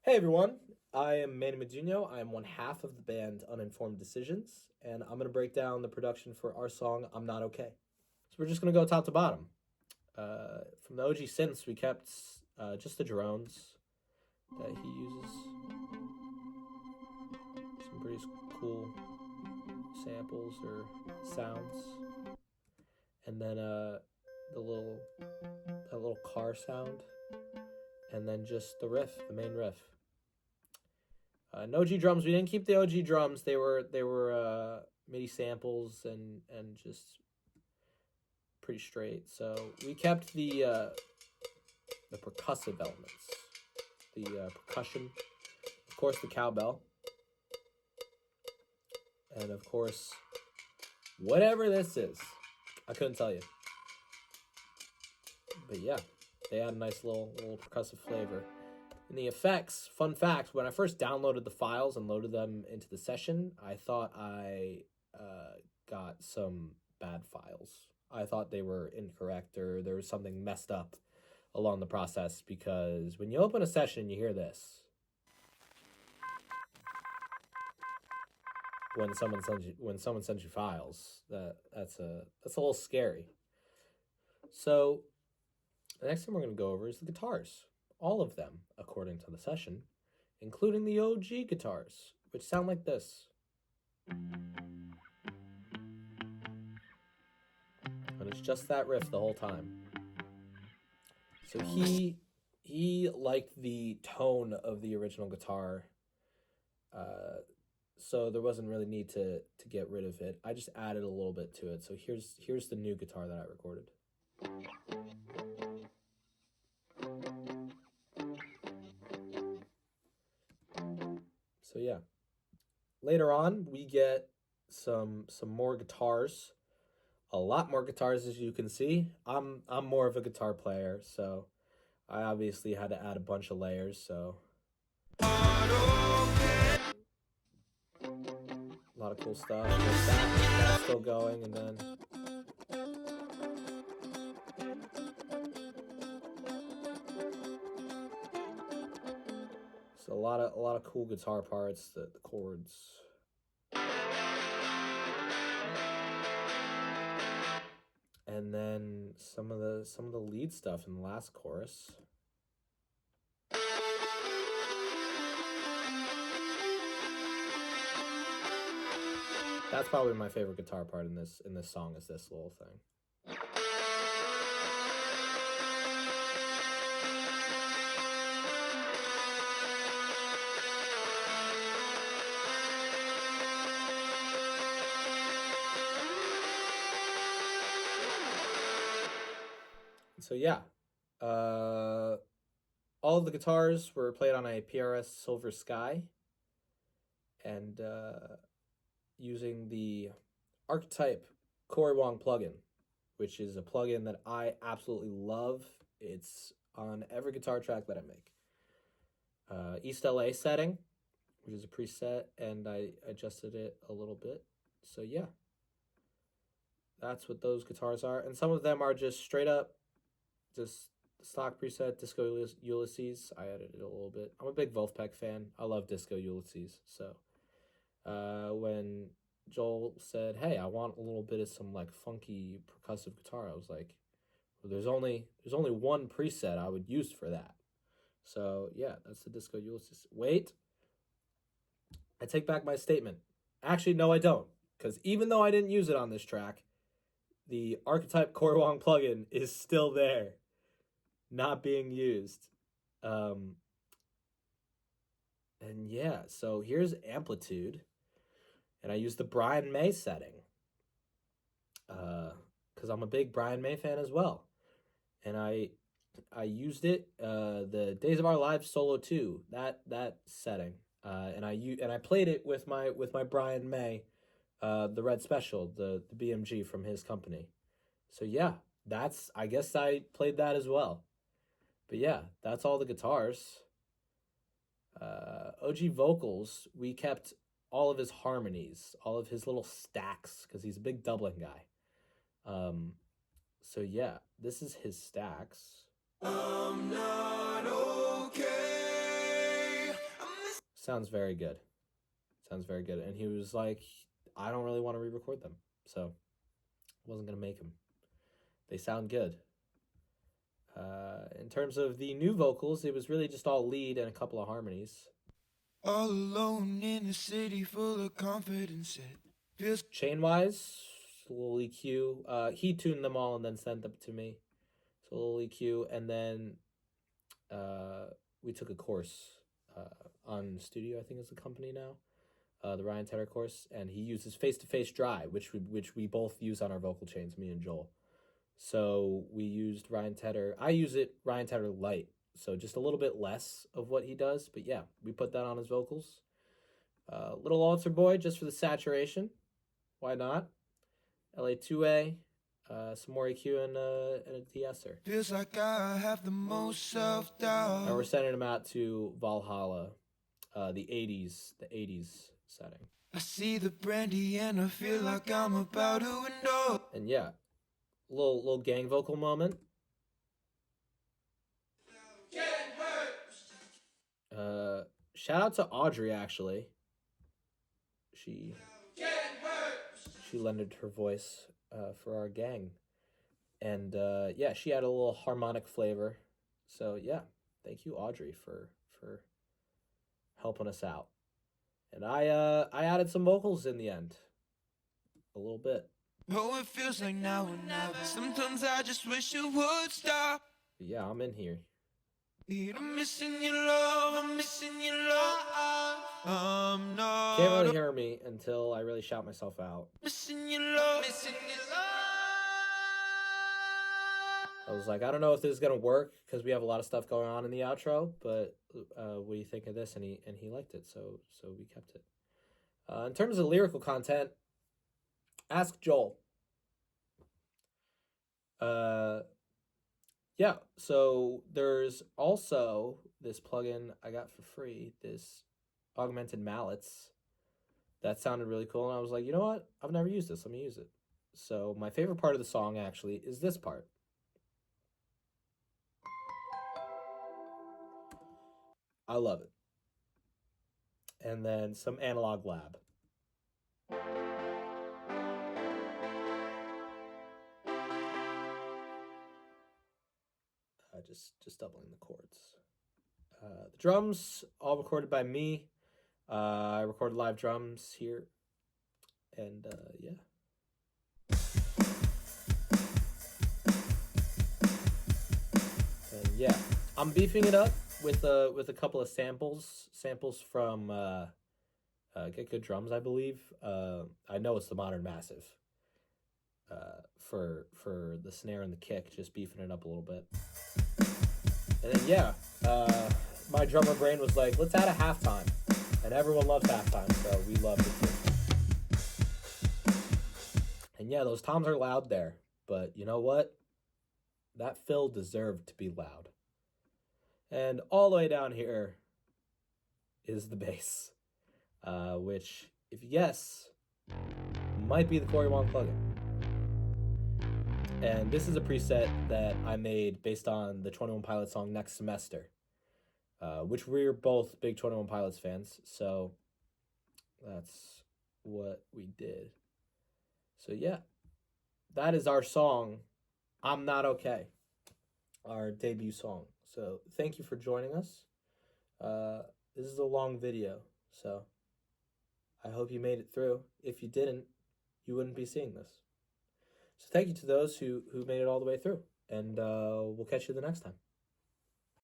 Hey everyone, I am Manny Modugno. I am one half of the band Uninformed Decisions, and I'm going to break down the production for our song I'm Not Okay. So we're just going to go top to bottom. From the OG synths, we kept just the drones that he uses, some pretty cool samples or sounds, and then the little that little car sound, and then just the riff, the main riff. No G drums. We didn't keep the OG drums. They were MIDI samples and just pretty straight. So we kept the percussive elements, the percussion, of course the cowbell, and of course whatever this is. I couldn't tell you, but yeah, they had a nice little percussive flavor. And the effects, fun fact, when I first downloaded the files and loaded them into the session, I thought I got some bad files. I thought they were incorrect or there was something messed up along the process, because when you open a session and you hear this, when someone sends you files, that's a little scary. So the next thing we're going to go over is the guitars. All of them, according to the session, including the OG guitars, which sound like this. And it's just that riff the whole time. So he liked the tone of the original guitar, so there wasn't really need to get rid of it. I just added a little bit to it. So here's the new guitar that I recorded. So yeah. Later on, we get some more guitars, a lot more guitars, as you can see. I'm more of a guitar player, so I obviously had to add a bunch of layers. So a lot of cool stuff. That's still going, and then so a lot of cool guitar parts. The chords. And then some of the lead stuff in the last chorus. That's probably my favorite guitar part in this song, is this little thing. So yeah, all of the guitars were played on a PRS Silver Sky, and using the Archetype Corey Wong plugin, which is a plugin that I absolutely love. It's on every guitar track that I make. East LA setting, which is a preset, and I adjusted it a little bit. So yeah, that's what those guitars are. And some of them are just straight up, just stock preset Disco Ulysses. I edited it a little bit. I'm a big Wolfpack fan. I love Disco Ulysses. So when Joel said, "Hey, I want a little bit of some like funky percussive guitar," I was like, well, there's only one preset I would use for that. So yeah, that's the Disco Ulysses. Wait, I take back my statement. Actually, no, I don't, because even though I didn't use it on this track, the Archetype Corey Wong plugin is still there, not being used. And yeah, so here's Amplitude, and I use the Brian May setting, because I'm a big Brian May fan as well, and I used it the Days of Our Lives solo 2, that setting, and I played it with my Brian May, the Red Special, the BMG from his company. So yeah, I guess I played that as well. But yeah, that's all the guitars. OG vocals, we kept all of his harmonies, all of his little stacks, because he's a big doubling guy. So yeah, this is his stacks. I'm not okay. Sounds very good. Sounds very good. And he was like, I don't really want to re-record them, so I wasn't gonna make them. They sound good. In terms of the new vocals, it was really just all lead and a couple of harmonies. All alone in a city full of confidence. It feels Chain wise, a little EQ. He tuned them all and then sent them to me. So a little EQ, and then we took a course on Studio. I think is the company now. The Ryan Tedder course, and he uses Face to Face Dry, which we both use on our vocal chains, me and Joel. So we used Ryan Tedder. I use it Ryan Tedder Light, so just a little bit less of what he does. But yeah, we put that on his vocals. Little Altar Boy just for the saturation. Why not? LA2A, some more EQ and a de-esser. feels like I have the most self-doubt. And we're sending him out to Valhalla, the 80s setting. I see the brandy and I feel like I'm about to indulge. And yeah, little gang vocal moment. Shout out to Audrey, actually. She lended her voice for our gang, and yeah, she had a little harmonic flavor. So yeah, thank you, Audrey, for helping us out. And I added some vocals in the end, a little bit. Oh, it feels like now or never. Sometimes I just wish you would stop. But yeah, I'm in here. I'm missing your love, I'm missing your love. I'm not Can't really hear me until I really shout myself out. missing your love, missing your love. I was like, I don't know if this is gonna work because we have a lot of stuff going on in the outro, but what do you think of this? And he liked it, so we kept it. In terms of lyrical content, ask Joel. Yeah, so there's also this plugin I got for free, this augmented mallets. That sounded really cool, and I was like, you know what? I've never used this. Let me use it. So my favorite part of the song actually is this part. I love it. And then some analog lab. Just doubling the chords. The drums all recorded by me. I recorded live drums here, and yeah. And yeah, I'm beefing it up with a couple of samples from Get Good Drums, I believe. I know it's the Modern Massive. For the snare and the kick, just beefing it up a little bit. And then yeah, my drummer brain was like, let's add a halftime, and everyone loves halftime, so we loved it too. And yeah, those toms are loud there, but you know what? That fill deserved to be loud. And all the way down here is the bass, which, if you guess, might be the Corey Wong plugin. And this is a preset that I made based on the 21 Pilots song Next Semester, which we're both big 21 Pilots fans, so that's what we did. So yeah, that is our song, I'm Not Okay, our debut song. So thank you for joining us. This is a long video, so I hope you made it through. If you didn't, you wouldn't be seeing this. So thank you to those who made it all the way through, and we'll catch you the next time.